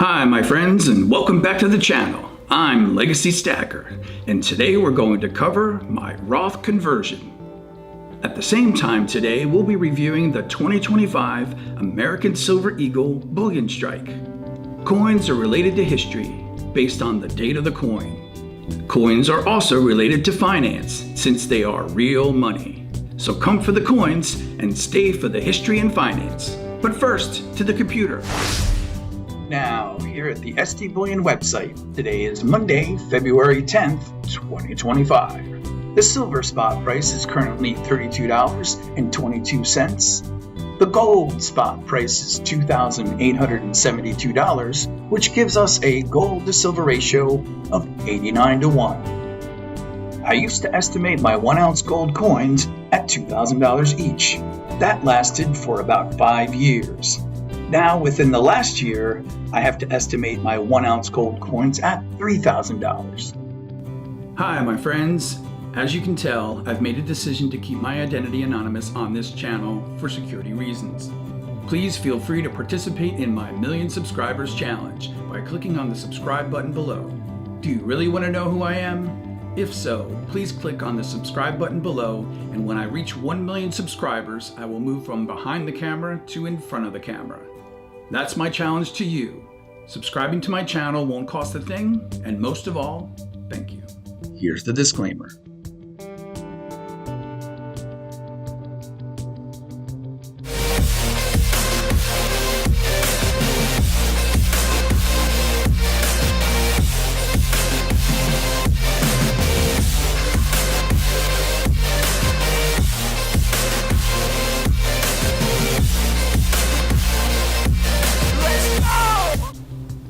Hi my friends, and welcome back to the channel. I'm Legacy Stacker, and today we're going to cover my Roth conversion. At the same time today, we'll be reviewing the 2025 American Silver Eagle Bullion Strike. Coins are related to history based on the date of the coin. Coins are also related to finance since they are real money. So come for the coins and stay for the history and finance. But first, to the computer. Now, here at the SD Bullion website, today is Monday, February 10th, 2025. The silver spot price is currently $32.22. The gold spot price is $2,872, which gives us a gold to silver ratio of 89-1. I used to estimate my 1-ounce gold coins at $2,000 each. That lasted for about 5 years. Now, within the last year, I have to estimate my 1-ounce gold coins at $3,000. Hi, my friends. As you can tell, I've made a decision to keep my identity anonymous on this channel for security reasons. Please feel free to participate in my Million Subscribers Challenge by clicking on the subscribe button below. Do you really want to know who I am? If so, please click on the subscribe button below, and when I reach 1 million subscribers, I will move from behind the camera to in front of the camera. That's my challenge to you. Subscribing to my channel won't cost a thing, and most of all, thank you. Here's the disclaimer.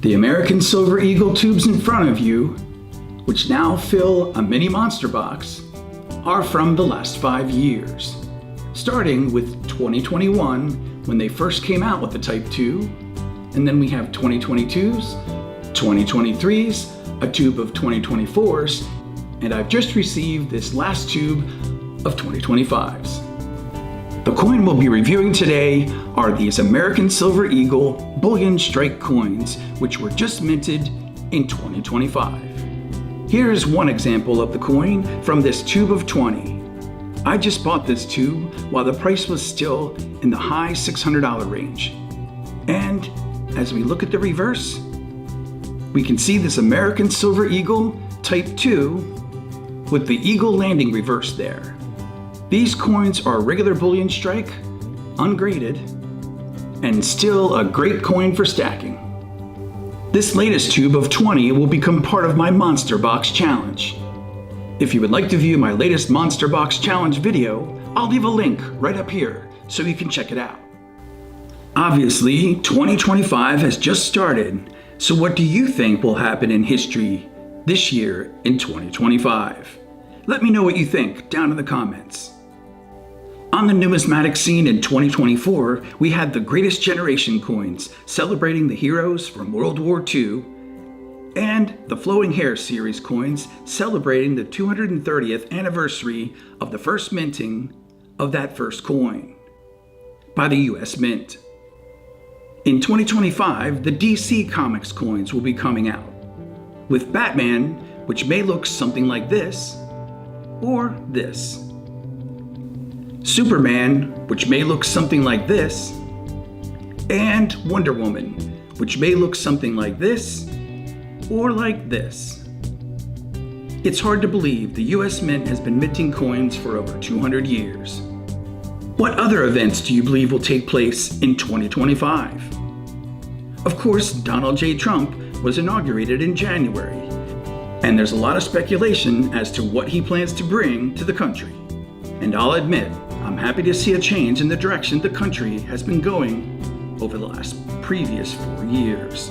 The American Silver Eagle tubes in front of you, which now fill a mini monster box, are from the last 5 years. Starting with 2021, when they first came out with the Type 2, and then we have 2022s, 2023s, a tube of 2024s, and I've just received this last tube of 2025s. The coin we'll be reviewing today are these American Silver Eagle Bullion Strike coins, which were just minted in 2025. Here's one example of the coin from this tube of 20. I just bought this tube while the price was still in the high $600 range. And as we look at the reverse, we can see this American Silver Eagle Type 2 with the Eagle landing reverse there. These coins are regular bullion strike, ungraded, and still a great coin for stacking. This latest tube of 20 will become part of my Monster Box Challenge. If you would like to view my latest Monster Box Challenge video, I'll leave a link right up here so you can check it out. Obviously, 2025 has just started, so what do you think will happen in history this year in 2025? Let me know what you think down in the comments. On the numismatic scene in 2024, we had the Greatest Generation coins celebrating the heroes from World War II, and the Flowing Hair series coins celebrating the 230th anniversary of the first minting of that first coin by the US Mint. In 2025, the DC Comics coins will be coming out, with Batman, which may look something like this, or this. Superman, which may look something like this, and Wonder Woman, which may look something like this, or like this. It's hard to believe the US Mint has been minting coins for over 200 years. What other events do you believe will take place in 2025? Of course, Donald J. Trump was inaugurated in January, and there's a lot of speculation as to what he plans to bring to the country. And I'll admit, I'm happy to see a change in the direction the country has been going over the previous 4 years.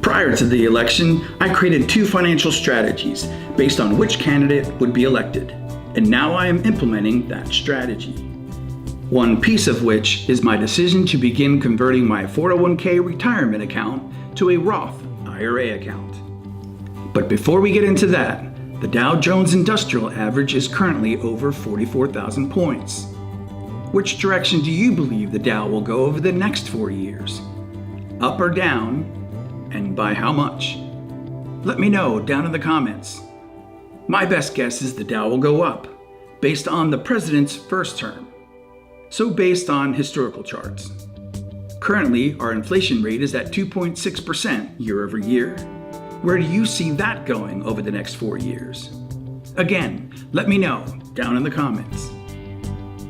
Prior to the election, I created 2 financial strategies based on which candidate would be elected, and now I am implementing that strategy. One piece of which is my decision to begin converting my 401k retirement account to a Roth IRA account. But before we get into that, the Dow Jones Industrial Average is currently over 44,000 points. Which direction do you believe the Dow will go over the next 4 years? Up or down? and by how much? Let me know down in the comments. My best guess is the Dow will go up, based on the president's first term. So based on historical charts. Currently, our inflation rate is at 2.6% year over year. Where do you see that going over the next 4 years? Again, let me know down in the comments.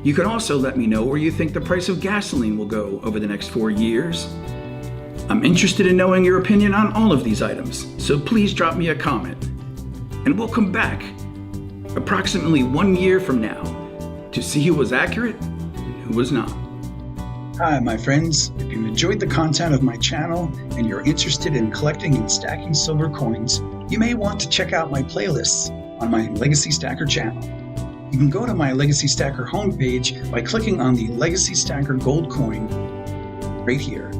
You can also let me know where you think the price of gasoline will go over the next 4 years. I'm interested in knowing your opinion on all of these items, so please drop me a comment. And we'll come back approximately 1 year from now to see who was accurate and who was not. Hi, my friends. If you enjoyed the content of my channel and you're interested in collecting and stacking silver coins, you may want to check out my playlists on my Legacy Stacker channel. You can go to my Legacy Stacker homepage by clicking on the Legacy Stacker gold coin right here.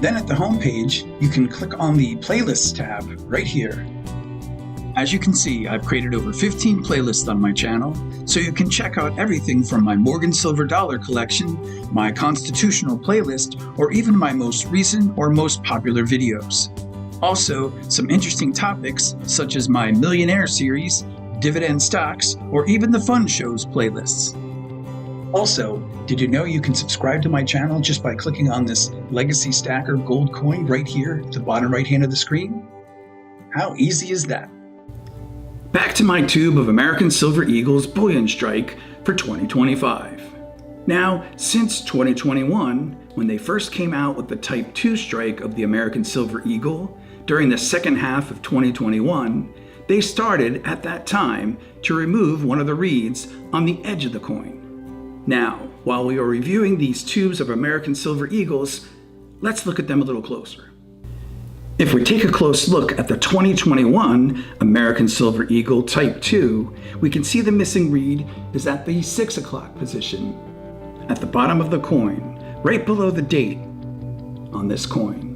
Then at the homepage, you can click on the Playlists tab right here. As you can see, I've created over 15 playlists on my channel, so you can check out everything from my Morgan Silver Dollar collection, my Constitutional playlist, or even my most recent or most popular videos. Also, some interesting topics such as my Millionaire series, Dividend Stocks, or even the Fun Shows playlists. Also, did you know you can subscribe to my channel just by clicking on this Legacy Stacker gold coin right here at the bottom right hand of the screen? How easy is that? Back to my tube of American Silver Eagle's Bullion Strike for 2025. Now, since 2021, when they first came out with the Type 2 strike of the American Silver Eagle, during the second half of 2021, they started at that time to remove one of the reeds on the edge of the coin. Now, while we are reviewing these tubes of American Silver Eagles, let's look at them a little closer. If we take a close look at the 2021 American Silver Eagle Type 2, we can see the missing reed is at the 6 o'clock position, at the bottom of the coin, right below the date on this coin.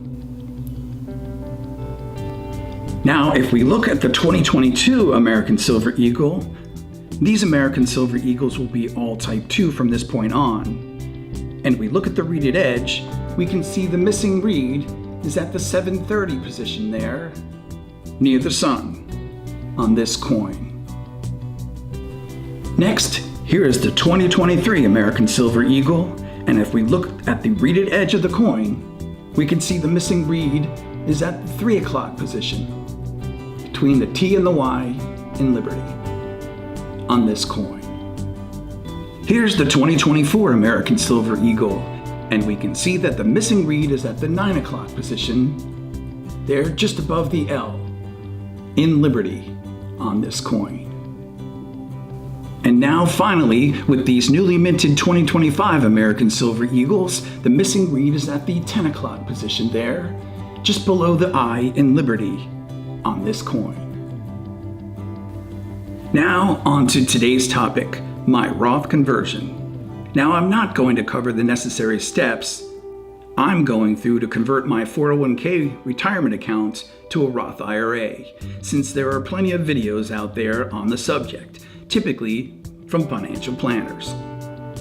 Now, if we look at the 2022 American Silver Eagle, these American Silver Eagles will be all Type 2 from this point on. And we look at the reeded edge, we can see the missing reed is at the 7:30 position there, near the sun, on this coin. Next, here is the 2023 American Silver Eagle, and if we look at the reeded edge of the coin, we can see the missing reed is at the 3 o'clock position, between the T and the Y in Liberty, on this coin. Here's the 2024 American Silver Eagle, and we can see that the missing reed is at the 9 o'clock position, there just above the L, in Liberty, on this coin. And now finally, with these newly minted 2025 American Silver Eagles, the missing reed is at the 10 o'clock position there, just below the I in Liberty, on this coin. Now on to today's topic, my Roth conversion. Now, I'm not going to cover the necessary steps I'm going through to convert my 401k retirement account to a Roth IRA, since there are plenty of videos out there on the subject, typically from financial planners.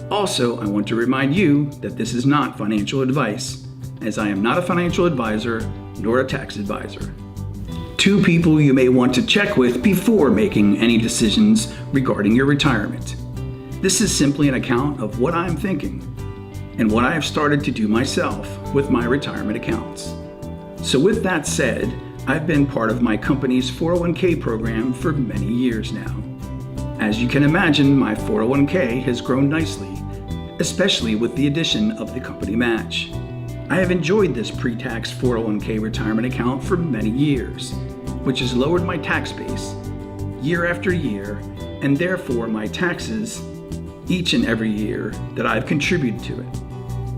Also, I want to remind you that this is not financial advice, as I am not a financial advisor nor a tax advisor. Two people you may want to check with before making any decisions regarding your retirement. This is simply an account of what I'm thinking and what I have started to do myself with my retirement accounts. So with that said, I've been part of my company's 401k program for many years now. As you can imagine, my 401k has grown nicely, especially with the addition of the company match. I have enjoyed this pre-tax 401k retirement account for many years, which has lowered my tax base year after year, and therefore my taxes each and every year that I've contributed to it.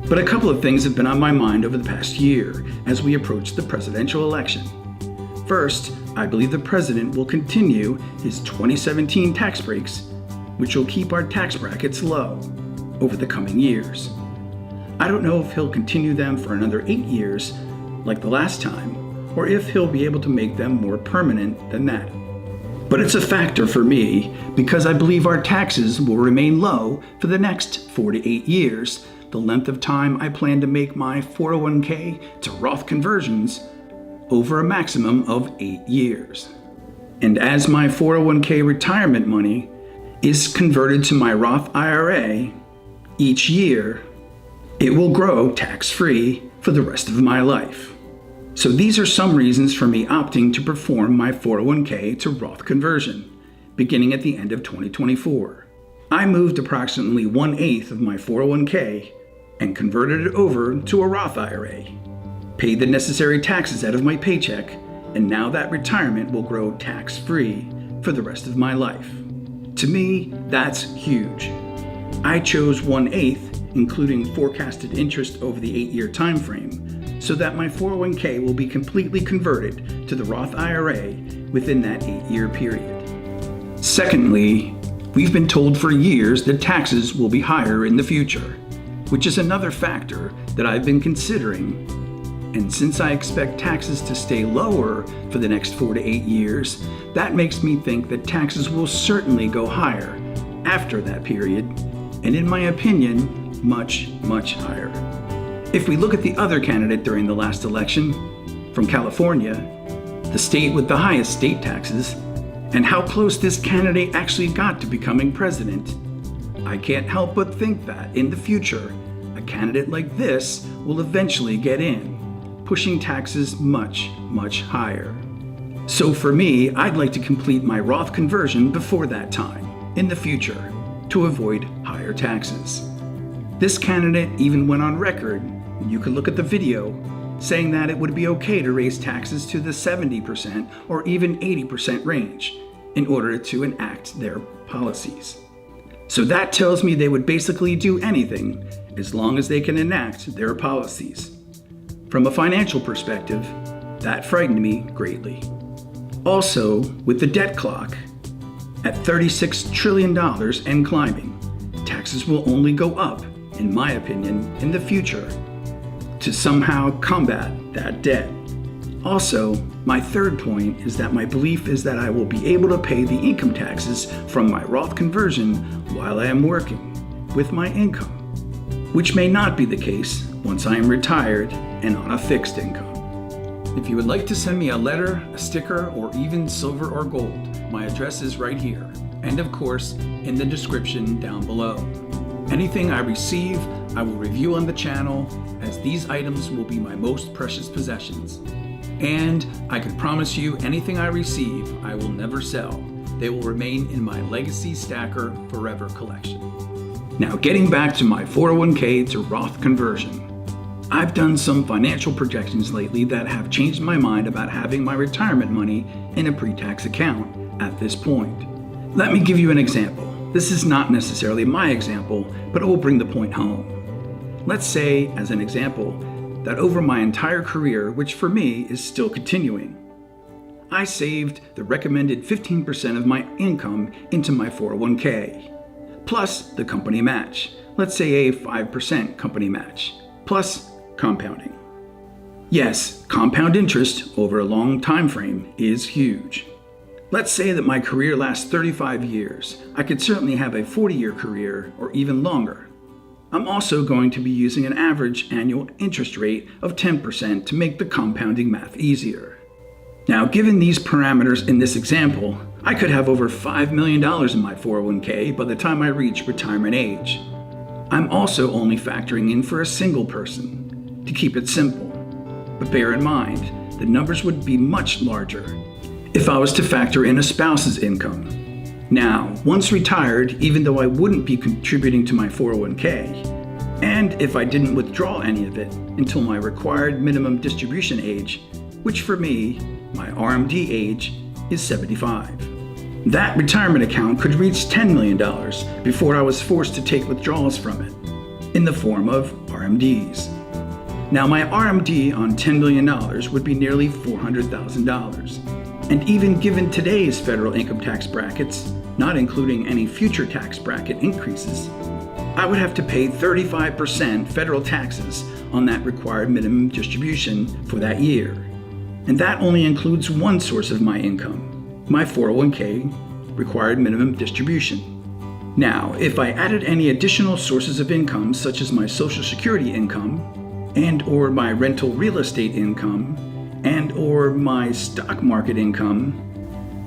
But a couple of things have been on my mind over the past year as we approach the presidential election. First, I believe the president will continue his 2017 tax breaks, which will keep our tax brackets low over the coming years. I don't know if he'll continue them for another 8 years like the last time, or if he'll be able to make them more permanent than that. But it's a factor for me because I believe our taxes will remain low for the next 4 to 8 years, the length of time I plan to make my 401k to Roth conversions over a maximum of 8 years. And as my 401k retirement money is converted to my Roth IRA each year, it will grow tax-free for the rest of my life. So these are some reasons for me opting to perform my 401k to Roth conversion, beginning at the end of 2024. I moved approximately 1/8 of my 401k and converted it over to a Roth IRA, paid the necessary taxes out of my paycheck, and now that retirement will grow tax-free for the rest of my life. To me, that's huge. I chose 1/8, including forecasted interest over the 8-year time frame, so that my 401k will be completely converted to the Roth IRA within that 8-year period. Secondly, we've been told for years that taxes will be higher in the future, which is another factor that I've been considering. And since I expect taxes to stay lower for the next 4 to 8 years, that makes me think that taxes will certainly go higher after that period, and in my opinion, much, much higher. If we look at the other candidate during the last election, from California, the state with the highest state taxes, and how close this candidate actually got to becoming president, I can't help but think that in the future, a candidate like this will eventually get in, pushing taxes much, much higher. So for me, I'd like to complete my Roth conversion before that time, in the future, to avoid higher taxes. This candidate even went on record, you can look at the video, saying that it would be okay to raise taxes to the 70% or even 80% range in order to enact their policies. So that tells me they would basically do anything as long as they can enact their policies. From a financial perspective, that frightened me greatly. Also, with the debt clock at $36 trillion and climbing, taxes will only go up, in my opinion, in the future to somehow combat that debt. Also, my third point is that my belief is that I will be able to pay the income taxes from my Roth conversion while I am working with my income, which may not be the case once I am retired and on a fixed income. If you would like to send me a letter, a sticker, or even silver or gold, my address is right here, and of course, in the description down below. Anything I receive, I will review on the channel, as these items will be my most precious possessions. And I can promise you, anything I receive, I will never sell. They will remain in my Legacy Stacker Forever collection. Now, getting back to my 401k to Roth conversion. I've done some financial projections lately that have changed my mind about having my retirement money in a pre-tax account at this point. Let me give you an example. This is not necessarily my example, but it will bring the point home. Let's say, as an example, that over my entire career, which for me is still continuing, I saved the recommended 15% of my income into my 401k, plus the company match. Let's say a 5% company match, plus compounding. Yes, compound interest over a long time frame is huge. Let's say that my career lasts 35 years. I could certainly have a 40-year career or even longer. I'm also going to be using an average annual interest rate of 10% to make the compounding math easier. Now, given these parameters in this example, I could have over $5 million in my 401k by the time I reach retirement age. I'm also only factoring in for a single person, to keep it simple. But bear in mind, the numbers would be much larger if I was to factor in a spouse's income. Now, once retired, even though I wouldn't be contributing to my 401k, and if I didn't withdraw any of it until my required minimum distribution age, which for me, my RMD age, is 75. That retirement account could reach $10 million before I was forced to take withdrawals from it, in the form of RMDs. Now, my RMD on $10 million would be nearly $400,000. And even given today's federal income tax brackets, not including any future tax bracket increases, I would have to pay 35% federal taxes on that required minimum distribution for that year. And that only includes one source of my income, my 401k required minimum distribution. Now, if I added any additional sources of income, such as my Social Security income and or my rental real estate income and or my stock market income,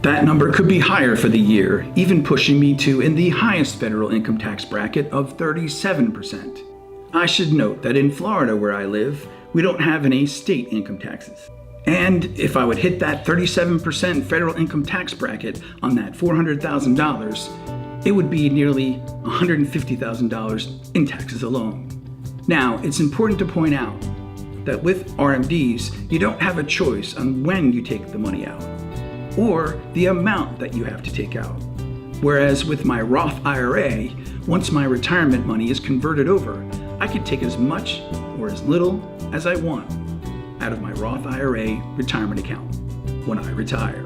that number could be higher for the year, even pushing me to in the highest federal income tax bracket of 37%. I should note that in Florida, where I live, we don't have any state income taxes. And if I would hit that 37% federal income tax bracket on that $400,000, it would be nearly $150,000 in taxes alone. Now, it's important to point out that with RMDs, you don't have a choice on when you take the money out or the amount that you have to take out. Whereas with my Roth IRA, once my retirement money is converted over, I can take as much or as little as I want out of my Roth IRA retirement account when I retire,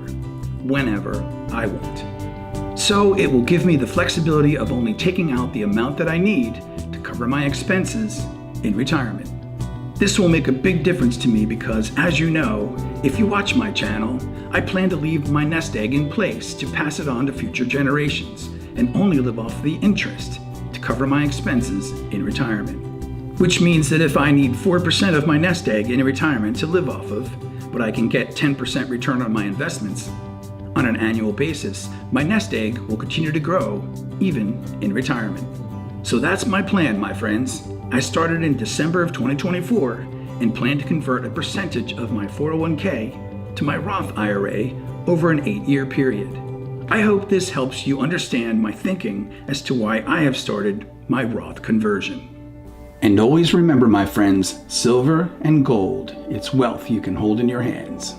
whenever I want. So it will give me the flexibility of only taking out the amount that I need to cover my expenses in retirement. This will make a big difference to me because, as you know, if you watch my channel, I plan to leave my nest egg in place to pass it on to future generations and only live off the interest to cover my expenses in retirement. Which means that if I need 4% of my nest egg in retirement to live off of, but I can get 10% return on my investments on an annual basis, my nest egg will continue to grow even in retirement. So that's my plan, my friends. I started in December of 2024 and plan to convert a percentage of my 401k to my Roth IRA over an 8-year period. I hope this helps you understand my thinking as to why I have started my Roth conversion. And always remember, my friends, silver and gold, it's wealth you can hold in your hands.